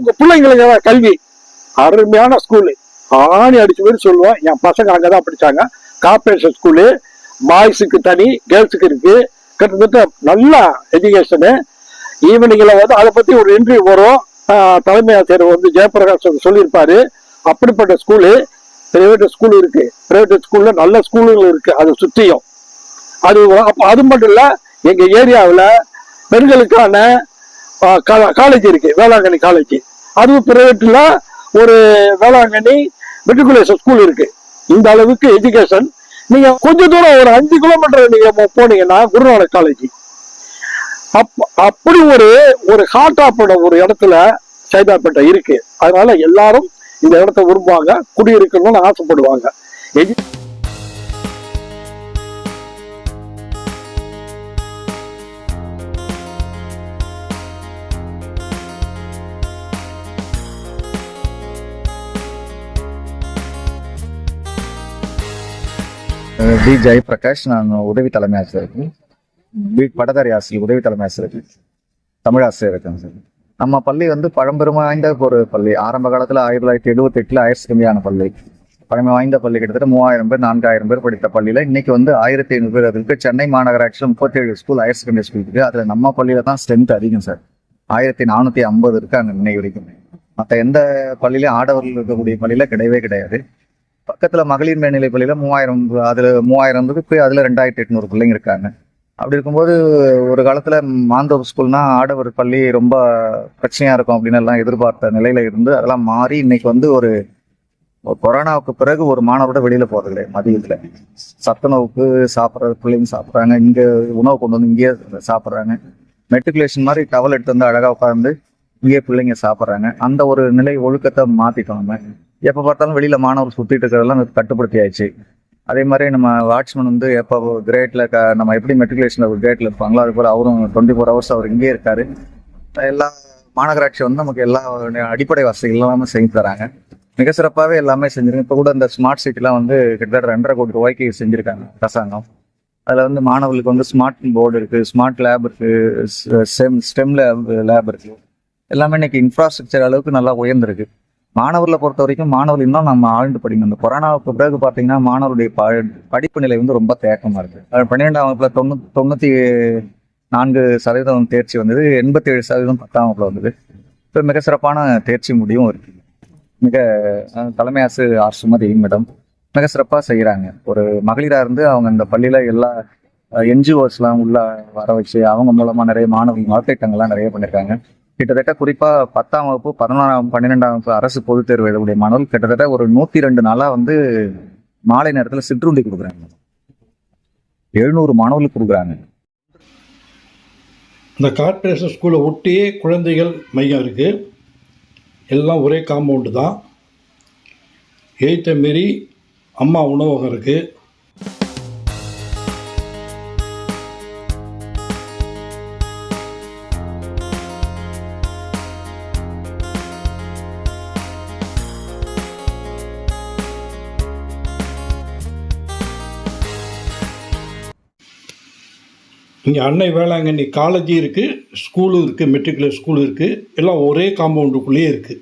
உங்க பிள்ளைங்களுக்கு கல்வி அருமையான ஸ்கூலு, ஆணி அடிச்ச மாதிரி சொல்லுவோம். என் பசங்க அங்கதான் படிச்சாங்க. கார்பரேஷன் ஸ்கூலு, பாய்ஸுக்கு தனி, கேர்ள்ஸுக்கு இருக்கு. கிட்டத்தட்ட நல்ல எஜுகேஷனு. ஈவினிங்ல வந்து அதை பத்தி ஒரு இன்டர்வியூ வரும். தலைமை ஆசிரியர் வந்து ஜெயபிரகாஷ் சொல்லியிருப்பாரு. அப்படிப்பட்ட ஸ்கூலு. பிரைவேட் ஸ்கூல் இருக்கு, பிரைவேட் ஸ்கூல்ல நல்ல ஸ்கூலுகள் இருக்கு அதை சுத்தியும். அது மட்டும் இல்ல, எங்க ஏரியாவில் பெண்களுக்கான காலேஜ் இருக்கு, வேளாங்கண்ணி காலேஜ். அதுவும் பிரைவேட்ல ஒரு வேளாங்கண்ணி மெட்ரிகுலேஷன் ஸ்கூல் இருக்கு. இந்த அளவுக்கு எஜுகேஷன். நீங்க கொஞ்ச தூரம் ஒரு 5 கிலோமீட்டர் நீங்க போனீங்கன்னா குருநானக் காலேஜ். அப்படி ஒரு ஹார்ட் ஆஃப் ஒரு இடத்துல சைதாப்பேட்டை இருக்கு. அதனால எல்லாரும் இந்த இடத்த விரும்புவாங்க, குடியிருக்கணும்னு ஆசைப்படுவாங்க. டி ஜெயபிரகாஷ், நான் உதவி தலைமை ஆசிரியர், பட்டதாரி ஆசிரியர், உதவி தலைமை ஆசிரியர், தமிழ் ஆசிரியர் இருக்கேன் சார். நம்ம பள்ளி வந்து பழம்பெருமை வாய்ந்த ஒரு பள்ளி. ஆரம்ப காலத்தில் 1978 ஹையர் செகண்டரியான பள்ளி, பழமை வாய்ந்த பள்ளி. கிட்டத்தட்ட 3000 பேர் 4000 பேர் படித்த பள்ளியில இன்னைக்கு வந்து 1500 பேர் இருக்கு. சென்னை மாநகராட்சியில் 37 ஸ்கூல் ஹையர் செகண்டரி ஸ்கூல் இருக்கு. அதுல நம்ம பள்ளியில தான் ஸ்ட்ரென்த் அதிகம் சார். 1450 இருக்கு அங்க இன்னைக்கு வரைக்கும். மற்ற எந்த பள்ளியிலும் ஆடவர்கள் இருக்கக்கூடிய பள்ளியில கிடையவே கிடையாது. பக்கத்துல மகளிர் மேல்நிலை பள்ளியில 3000, அதுல 3000 இருக்கு, அதுல 2800 பிள்ளைங்க இருக்காங்க. அப்படி இருக்கும்போது ஒரு காலத்துல மாந்தோப்பு ஸ்கூல்னா ஆடவர் பள்ளி ரொம்ப பிரச்சனையா இருக்கும் அப்படின்னு எல்லாம் எதிர்பார்த்த நிலையில இருந்து அதெல்லாம் மாறி இன்னைக்கு வந்து ஒரு கொரோனாவுக்கு பிறகு ஒரு மாணவரோட வெளியில போறது கிடையாது. மதியத்துல சத்துணவுக்கு சாப்பிட்ற பிள்ளைங்க சாப்பிட்றாங்க, இங்க உணவு கொண்டு வந்து இங்கேயே சாப்பிட்றாங்க. மெட்ரிகுலேஷன் மாதிரி டவல் எடுத்து வந்து அழகா உட்காந்து இங்கேயே பிள்ளைங்க சாப்பிட்றாங்க. அந்த ஒரு நிலை ஒழுக்கத்தை மாத்திட்டோம். நம்ம எப்போ பார்த்தாலும் வெளியில மாணவர் சுத்திட்டு இருக்கிறதெல்லாம் கட்டுப்படுத்தி ஆயிடுச்சு. அதே மாதிரி நம்ம வாட்ச்மேன் வந்து எப்போ கிரேட்ல நம்ம எப்படி மெட்ரிகுலேஷன்ல ஒரு கிரேட்ல இருப்பாங்களோ அது போல அவரும் 24 hours அவர் இங்கே இருக்காரு. எல்லா மாநகராட்சி வந்து நமக்கு எல்லா அடிப்படை வசதிகள் எல்லாமே செஞ்சு தராங்க. மிக சிறப்பாகவே எல்லாமே செஞ்சிருக்காங்க. இப்போ கூட இந்த ஸ்மார்ட் சிட்டிலாம் வந்து கிட்டத்தட்ட 2.5 கோடி ரூபாய்க்கு செஞ்சிருக்காங்க அரசாங்கம். அதில் வந்து மாணவர்களுக்கு வந்து ஸ்மார்ட் போர்டு இருக்கு, ஸ்மார்ட் லேப் இருக்கு, ஸ்டெம் லேப் இருக்கு. எல்லாமே இன்னைக்கு இன்ஃப்ராஸ்ட்ரக்சர் அளவுக்கு நல்லா உயர்ந்திருக்கு. மாணவர்களை பொறுத்த வரைக்கும் மாணவர்கள் இன்னும் நம்ம ஆழ்ந்து படிக்கணும். இந்த கொரோனாவுக்கு பிறகு பார்த்தீங்கன்னா மாணவருடைய படிப்பு நிலை வந்து ரொம்ப தேக்கமாக இருக்கு. 12ஆம் வகுப்புல 94% தேர்ச்சி வந்தது, 87% 10ஆம் வகுப்புல வந்தது. இப்போ மிக சிறப்பான தேர்ச்சி முடிவும் இருக்கு. மிக தலைமை ஆசிரியர் ஆர் சுமதி மேடம் மிக சிறப்பாக செய்கிறாங்க. ஒரு மகளிராக இருந்து அவங்க இந்த பள்ளியில எல்லா என்ஜிஓஸ்லாம் உள்ள வர வச்சு அவங்க மூலமா நிறைய மாணவர்கள் நலத்திட்டங்கள்லாம் நிறைய பண்ணியிருக்காங்க. கிட்டத்தட்ட குறிப்பா 10ஆம் வகுப்பு 11ஆம் 12ஆம் வகுப்பு அரசு பொதுத் தேர்வு எழுதக்கூடிய மாணவர்கள் கிட்டத்தட்ட ஒரு 102 நாளா வந்து மாலை நேரத்துல சிற்றுண்டி கொடுக்குறாங்க. 700 மாணவர்களுக்கு கொடுக்குறாங்க. இந்த கார்பரேஷன் ஸ்கூலை ஒட்டியே குழந்தைகள் மையம் இருக்கு. எல்லாம் ஒரே காம்பவுண்டு தான். எய்த்த மாரி அம்மா உணவகம் இருக்கு. இங்கே அன்னை வேளாங்கண்ணி காலேஜும் இருக்குது, ஸ்கூலும் இருக்குது, மெட்ரிகுலேஷன் ஸ்கூலும் இருக்குது. எல்லாம் ஒரே காம்பவுண்டுக்குள்ளேயே இருக்குது.